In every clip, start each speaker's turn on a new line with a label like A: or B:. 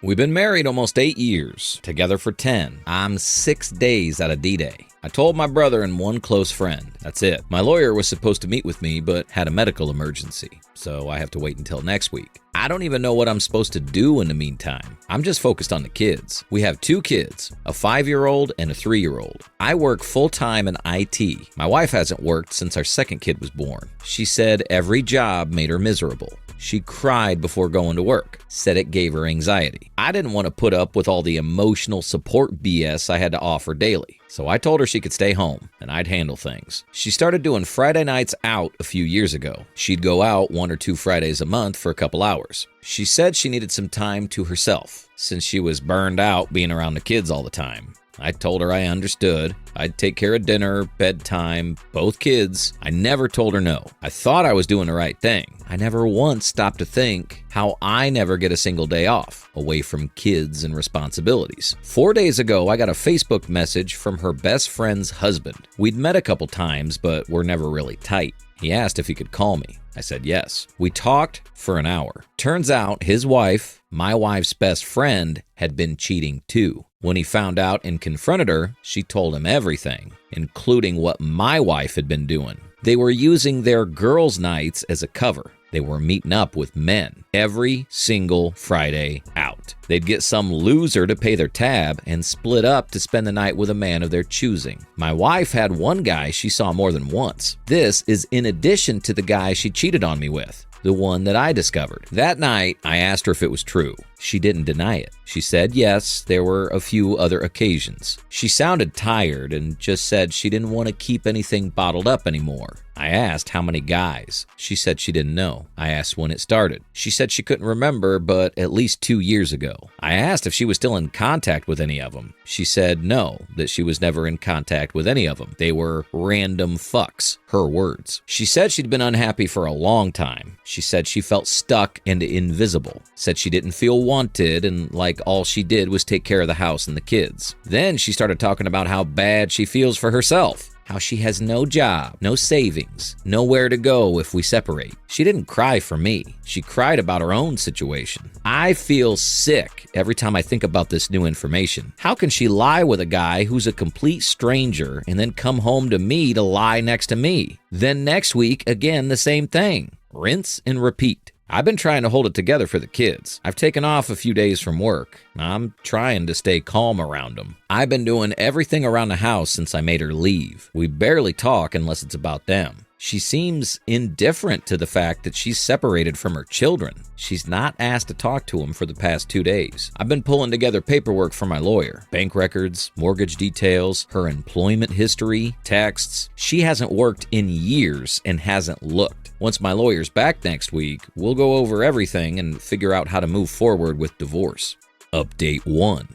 A: We've been married almost 8 years, together for 10. I'm 6 days out of D-Day. I told my brother and one close friend. That's it. My lawyer was supposed to meet with me, but had a medical emergency, so I have to wait until next week. I don't even know what I'm supposed to do in the meantime. I'm just focused on the kids. We have 2 kids, a 5-year-old and a 3-year-old. I work full-time in IT. My wife hasn't worked since our second kid was born. She said every job made her miserable. She cried before going to work, said it gave her anxiety. I didn't want to put up with all the emotional support BS I had to offer daily, so I told her she could stay home and I'd handle things. She started doing Friday nights out a few years ago. She'd go out 1 or 2 Fridays a month for a couple hours. She said she needed some time to herself since she was burned out being around the kids all the time. I told her I understood. I'd take care of dinner, bedtime, both kids. I never told her no. I thought I was doing the right thing. I never once stopped to think how I never get a single day off, away from kids and responsibilities. 4 days ago, I got a Facebook message from her best friend's husband. We'd met a couple times, but we're never really tight. He asked if he could call me. I said yes. We talked for an hour. Turns out his wife, my wife's best friend, had been cheating too. When he found out and confronted her, she told him everything, including what my wife had been doing. They were using their girls' nights as a cover. They were meeting up with men every single Friday out. They'd get some loser to pay their tab and split up to spend the night with a man of their choosing. My wife had one guy she saw more than once. This is in addition to the guy she cheated on me with, the one that I discovered. That night, I asked her if it was true. She didn't deny it. She said yes, there were a few other occasions. She sounded tired and just said she didn't want to keep anything bottled up anymore. I asked how many guys. She said she didn't know. I asked when it started. She said she couldn't remember, but at least 2 years ago. I asked if she was still in contact with any of them. She said no, that she was never in contact with any of them. They were random fucks, her words. She said she'd been unhappy for a long time. She said she felt stuck and invisible. Said she didn't feel wanted and like all she did was take care of the house and the kids. Then she started talking about how bad she feels for herself. How she has no job, no savings, nowhere to go if we separate. She didn't cry for me. She cried about her own situation. I feel sick every time I think about this new information. How can she lie with a guy who's a complete stranger and then come home to me to lie next to me? Then next week, again, the same thing. Rinse and repeat. I've been trying to hold it together for the kids. I've taken off a few days from work. I'm trying to stay calm around them. I've been doing everything around the house since I made her leave. We barely talk unless it's about them. She seems indifferent to the fact that she's separated from her children. She's not asked to talk to them for the past 2 days. I've been pulling together paperwork for my lawyer. Bank records, mortgage details, her employment history, texts. She hasn't worked in years and hasn't looked. Once my lawyer's back next week, we'll go over everything and figure out how to move forward with divorce. Update 1.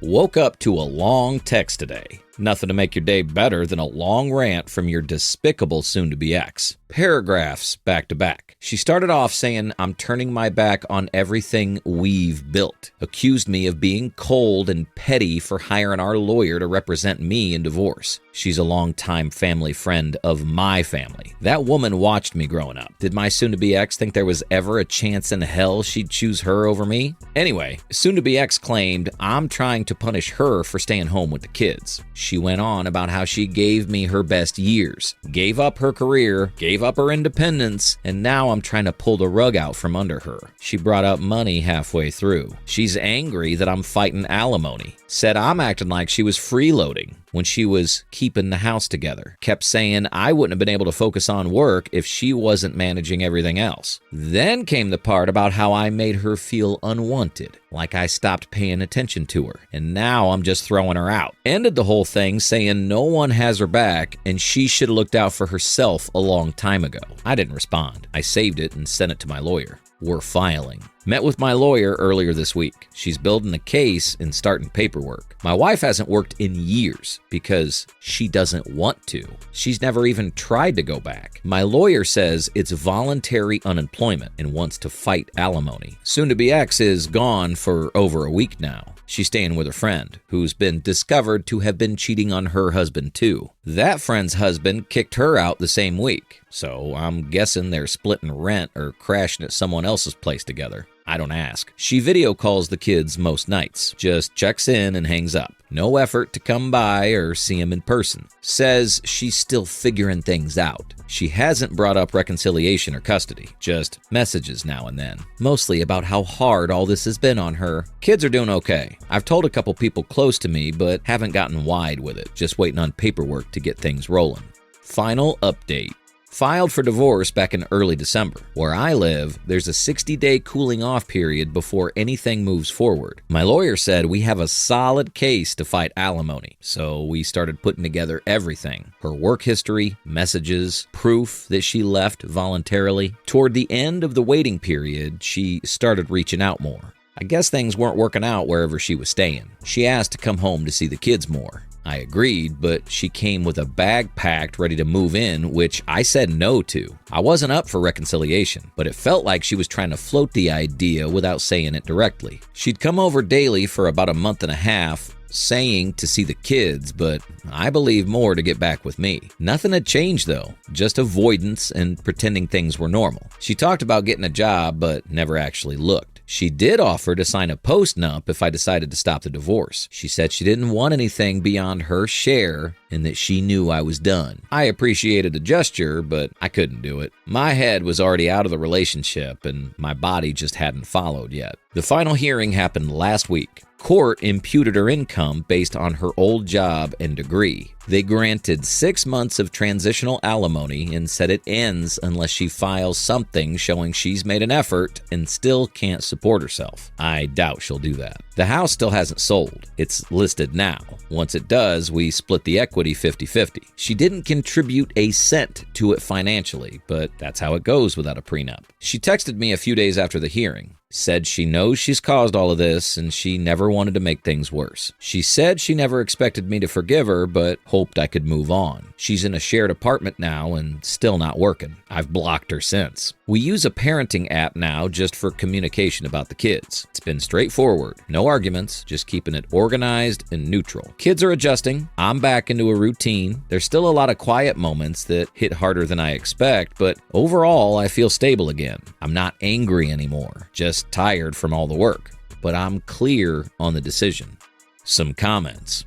A: Woke up to a long text today. Nothing to make your day better than a long rant from your despicable soon-to-be ex. Paragraphs back to back. She started off saying, I'm turning my back on everything we've built. Accused me of being cold and petty for hiring our lawyer to represent me in divorce. She's a longtime family friend of my family. That woman watched me growing up. Did my soon-to-be ex think there was ever a chance in hell she'd choose her over me? Anyway, soon-to-be ex claimed I'm trying to punish her for staying home with the kids. She went on about how she gave me her best years, gave up her career, gave up her independence, and now I'm trying to pull the rug out from under her. She brought up money halfway through. She's angry that I'm fighting alimony. Said I'm acting like she was freeloading when she was keeping the house together. Kept saying I wouldn't have been able to focus on work if she wasn't managing everything else. Then came the part about how I made her feel unwanted, like I stopped paying attention to her, and now I'm just throwing her out. Ended the whole thing saying no one has her back and she should have looked out for herself a long time ago. I didn't respond. I saved it and sent it to my lawyer. We're filing. Met with my lawyer earlier this week. She's building a case and starting paperwork. My wife hasn't worked in years because she doesn't want to. She's never even tried to go back. My lawyer says it's voluntary unemployment and wants to fight alimony. Soon-to-be ex is gone for over a week now. She's staying with her friend, who's been discovered to have been cheating on her husband too. That friend's husband kicked her out the same week, so I'm guessing they're splitting rent or crashing at someone else's place together. I don't ask. She video calls the kids most nights, just checks in and hangs up. No effort to come by or see him in person. Says she's still figuring things out. She hasn't brought up reconciliation or custody, just messages now and then, mostly about how hard all this has been on her. Kids are doing okay. I've told a couple people close to me, but haven't gotten wide with it, just waiting on paperwork to get things rolling. Final update. Filed for divorce back in early December. Where I live, there's a 60-day cooling off period before anything moves forward. My lawyer said we have a solid case to fight alimony, so we started putting together everything. Her work history, messages, proof that she left voluntarily. Toward the end of the waiting period, she started reaching out more. I guess things weren't working out wherever she was staying. She asked to come home to see the kids more. I agreed, but she came with a bag packed ready to move in, which I said no to. I wasn't up for reconciliation, but it felt like she was trying to float the idea without saying it directly. She'd come over daily for about a month and a half, saying to see the kids, but I believe more to get back with me. Nothing had changed though, just avoidance and pretending things were normal. She talked about getting a job, but never actually looked. She did offer to sign a post-nup if I decided to stop the divorce. She said she didn't want anything beyond her share and that she knew I was done. I appreciated the gesture, but I couldn't do it. My head was already out of the relationship and my body just hadn't followed yet. The final hearing happened last week. Court imputed her income based on her old job and degree. They granted 6 months of transitional alimony and said it ends unless she files something showing she's made an effort and still can't support herself. I doubt she'll do that. The house still hasn't sold. It's listed now. Once it does, we split the equity 50-50. She didn't contribute a cent to it financially, but that's how it goes without a prenup. She texted me a few days after the hearing. Said she knows she's caused all of this and she never wanted to make things worse. She said she never expected me to forgive her, but hoped I could move on. She's in a shared apartment now and still not working. I've blocked her since. We use a parenting app now just for communication about the kids. It's been straightforward. No arguments, just keeping it organized and neutral. Kids are adjusting. I'm back into a routine. There's still a lot of quiet moments that hit harder than I expect, but overall I feel stable again. I'm not angry anymore, just tired from all the work, but I'm clear on the decision. Some comments.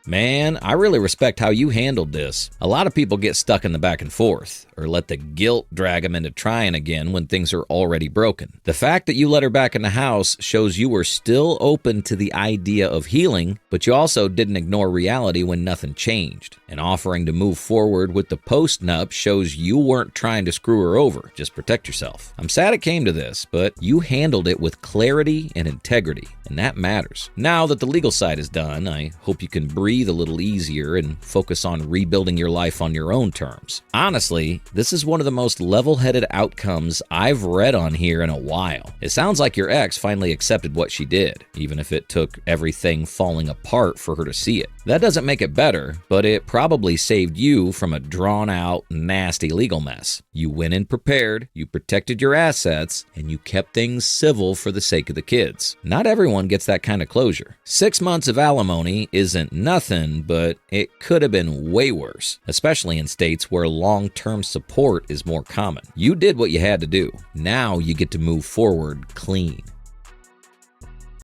A: Man, I really respect how you handled this. A lot of people get stuck in the back and forth, or let the guilt drag them into trying again when things are already broken. The fact that you let her back in the house shows you were still open to the idea of healing, but you also didn't ignore reality when nothing changed. And offering to move forward with the post-nup shows you weren't trying to screw her over, just protect yourself. I'm sad it came to this, but you handled it with clarity and integrity, and that matters. Now that the legal side is done, I hope you can breathe a little easier and focus on rebuilding your life on your own terms. Honestly, this is one of the most level-headed outcomes I've read on here in a while. It sounds like your ex finally accepted what she did, even if it took everything falling apart for her to see it. That doesn't make it better, but it probably saved you from a drawn-out, nasty legal mess. You went in prepared, you protected your assets, and you kept things civil for the sake of the kids. Not everyone gets that kind of closure. 6 months of alimony isn't nothing, but it could have been way worse, especially in states where long-term support is more common. You did what you had to do. Now you get to move forward clean.